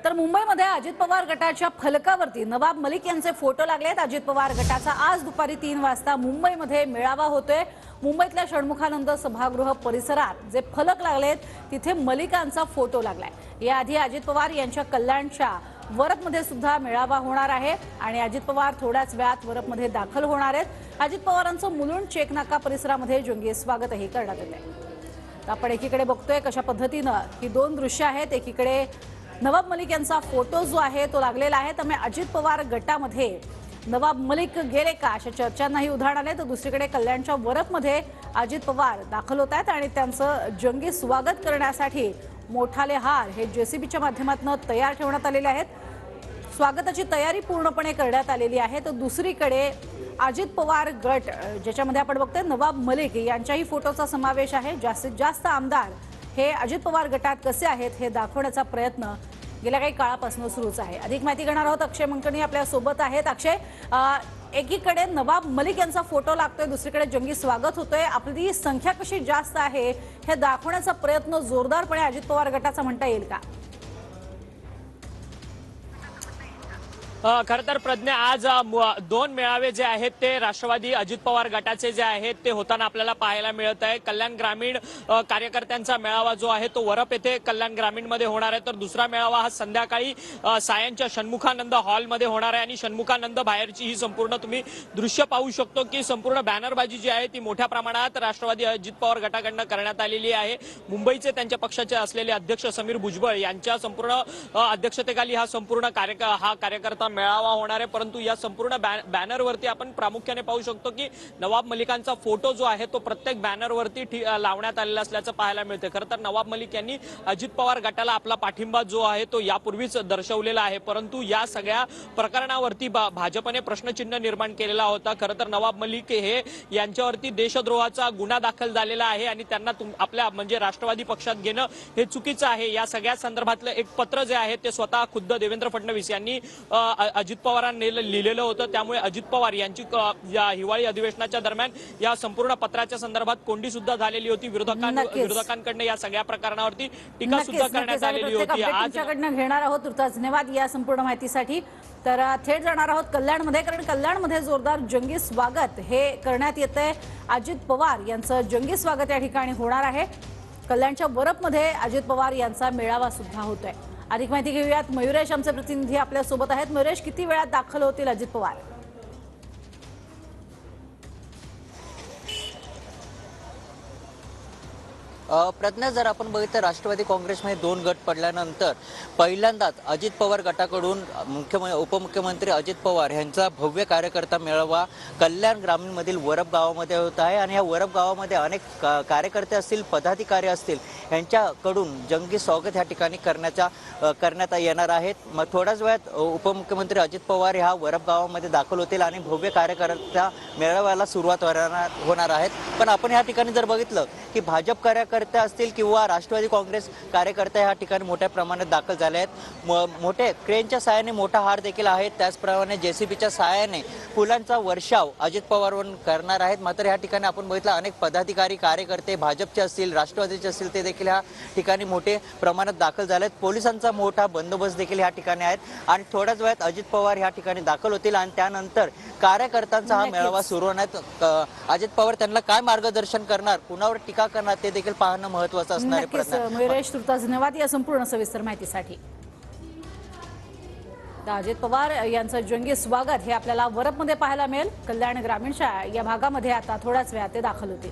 तर मुंबईमध्ये अजित पवार गटाच्या फलकावरती नवाब मलिक यांचे फोटो लागलेत। अजित पवार गटाचा आज दुपारी 3 वाजता मुंबईमध्ये मेळावा होतोय। मुंबईतल्या षण्मुखानंद सभागृह परिसरात जे फलक लागलेत तिथे मलिकांचा फोटो लागलाय। याआधी अजित पवार यांच्या कल्याणच्या वरपमध्ये सुद्धा मेळावा होणार आहे आणि अजित पवार थोड्याच वेळात वरपमध्ये दाखल होणार आहेत। अजित पवारांचं मुलुंड चेकनाका परिसरामध्ये जंगी स्वागतही करण्यात येते। आपण एकीकडे बघतोय कशा पद्धतीनं ही दोन दृश्य आहेत। एकीकडे नवाब मलिक यांचा फोटो जो आहे तो लागलेला आहे। त्यामुळे अजित पवार गटामध्ये नवाब मलिक गेले का अशा चर्चांनाही उधाण आले। तर दुसरीकडे कल्याणच्या वरपमध्ये अजित पवार दाखल होत आहेत आणि त्यांचं जंगी स्वागत करण्यासाठी मोठाले हार हे जेसीबीच्या माध्यमातून तयार ठेवण्यात आलेले आहेत। स्वागताची तयारी पूर्णपणे करण्यात आलेली आहे। तर दुसरीकडे अजित पवार गट ज्याच्यामध्ये आपण बघतोय नवाब मलिक यांच्याही फोटोचा समावेश आहे। जास्तीत जास्त आमदार हे अजित पवार गटात कसे आहेत हे दाखवण्याचा प्रयत्न गेल्या काही काळापासून सुरूच आहे। अधिक माहिती घेणार आहोत अक्षय मंकणी आपल्या सोबत आहेत। अक्षय, एकीकडे नवाब मलिक यांचा फोटो लागतोय, दुसरीकडे जंगी स्वागत होतोय। आपली संख्या कशी जास्त आहे हे दाखवण्याचा प्रयत्न जोरदारपणे अजित पवार गटाचा म्हणता येईल का? खरं तर प्रज्ञा आज दोन मेळावे जे आहेत ते राष्ट्रवादी अजित पवार गटाचे जे आहेत ते होताना आपल्याला पाहायला मिळत आहे। कल्याण ग्रामीण कार्यकर्त्यांचा मेळावा जो आहे तो वरप येथे कल्याण ग्रामीण मध्ये होणार आहे। तर दुसरा मेळावा हा संध्याकाळी सायंच्या षण्मुखानंद हॉलमध्ये होणार आहे आणि षण्मुखानंद बाहेरची ही संपूर्ण तुम्ही दृश्य पाहू शकतो की संपूर्ण बॅनरबाजी जी आहे ती मोठ्या प्रमाणात राष्ट्रवादी अजित पवार गटाकडून करण्यात आलेली आहे। मुंबईचे त्यांच्या पक्षाचे असलेले अध्यक्ष समीर भुजबळ यांच्या संपूर्ण अध्यक्षतेखाली हा संपूर्ण कार्यकर्ता मेळावा होणार आहे। परंतु या संपूर्ण बॅनरवरती आपण प्रामुख्याने पाहू शकतो की नवाब मलिकांचा फोटो जो आहे तो प्रत्येक बॅनरवरती लावण्यात आलेला असल्याचं पाहायला मिळते। खरं तर नवाब मलिक यांनी अजित पवार गटाला आपला पाठिंबा जो आहे तो यापूर्वीच दर्शवलेला आहे। परंतु या सगळ्या प्रकरणावरती भाजपने प्रश्नचिन्ह निर्माण केलेला होता। खरं तर नवाब मलिक हे यांच्यावरती देशद्रोहाचा गुन्हा दाखल झालेला आहे आणि त्यांना आपल्या म्हणजे राष्ट्रवादी पक्षात घेणं हे चुकीचं आहे। या सगळ्या संदर्भातलं एक पत्र जे आहे ते स्वतः खुद्द देवेंद्र फडणवीस यांनी अजित पवारांनी लिहिलेलं होतं। त्यामुळे अजित पवार यांची या हिवाळी अधिवेशनाच्या दरम्यान या संपूर्ण पत्राच्या संदर्भात कोंडी सुद्धा झालेली होती। विरोधकांकडून या सगळ्या प्रकरणावरती टीका सुद्धा करण्यात आलेली होती। आज तुमच्याकडनं घेणार आहोत तुर्तास धन्यवाद या संपूर्ण माहितीसाठी। तर थेट जाणार आहोत कल्याणमध्ये, कारण कल्याणमध्ये जोरदार जंगी स्वागत हे करण्यात येतंय। अजित पवार यांचं जंगी स्वागत या ठिकाणी होणार आहे। कल्याणच्या वरपमध्ये अजित पवार यांचा मेळावा सुद्धा होतोय। अधिक माहिती घेऊयात, मयुरेश आमचे प्रतिनिधी आपल्या सोबत आहेत। मयुरेश, किती वेळात दाखल होतील अजित पवार? प्रज्ञा, जर आपण बघितलं राष्ट्रवादी काँग्रेसमध्ये दोन गट पडल्यानंतर पहिल्यांदाच अजित पवार गटाकडून उपमुख्यमंत्री अजित पवार यांचा भव्य कार्यकर्ता मेळावा कल्याण ग्रामीणमधील वरप गावामध्ये होत आहे आणि या वरप गावामध्ये अनेक कार्यकर्ते असतील, पदाधिकारी असतील, यांच्याकडून जंगी स्वागत या ठिकाणी करण्यात येणार आहेत। मग थोड्याच वेळात उपमुख्यमंत्री अजित पवार ह्या वरप गावामध्ये दाखल होतील आणि भव्य कार्यकर्ता मेळाव्याला सुरुवात होणार आहेत। पण आपण या ठिकाणी जर बघितलं की भाजप कार्यकर्ते असतील किंवा राष्ट्रवादी काँग्रेस कार्यकर्ते या ठिकाणी मोठ्या प्रमाणात दाखल झाले आहेत। मोठे क्रेनच्या सहाय्याने मोठा हार देखील आहेत, त्याचप्रमाणे जेसीबीच्या सहाय्याने फुलांचा वर्षाव अजित पवारवर करणार आहेत। मात्र या ठिकाणी आपण बघितलं अनेक पदाधिकारी कार्यकर्ते भाजपचे असतील, राष्ट्रवादीचे असतील, ते देखील या ठिकाणी मोठे प्रमाणात दाखल झाले आहेत। पोलिसांचा मोठा बंदोबस्त देखील या ठिकाणी आहेत आणि थोड्याच वेळात अजित पवार या ठिकाणी दाखल होतील आणि त्यानंतर कार्यकर्त्यांचा हा मेळावा सुरू होणार। अजित पवार त्यांना काय मार्गदर्शन करणार, कुणावर टीका करणार ते देखील पाहणं महत्त्वाचं असणार आहे। मयुरेश, तुर्तास धन्यवाद या संपूर्ण सविस्तर माहितीसाठी। अजित पवार यांचं जंगी स्वागत हे आपल्याला वरपमध्ये पाहायला मिळेल। कल्याण ग्रामीणच्या या भागामध्ये आता थोड्याच वेळात ते दाखल होतील।